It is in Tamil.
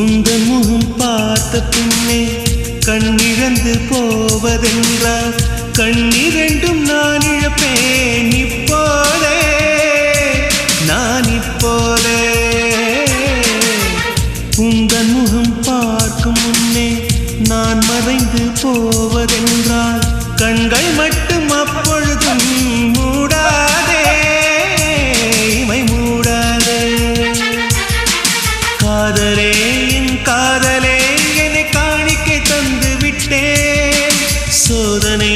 உந்தன் முகம் பார்த்த பின்னே கண்ணிழந்து போவதென்றால் கண்ணிரண்டும் நான் இழப்பேன் இப்போதே நான் இப்போதே உந்தன் முகம் பார்க்கும் முன்னே நான் மறைந்து போவதென்றால் கண்கள் மட்டும் அப்பொழுதும் மூடாதே இமை மூடாதே காதலே என் காதலே என்னை காணிக்கை தந்து விட்டேன் சோதனை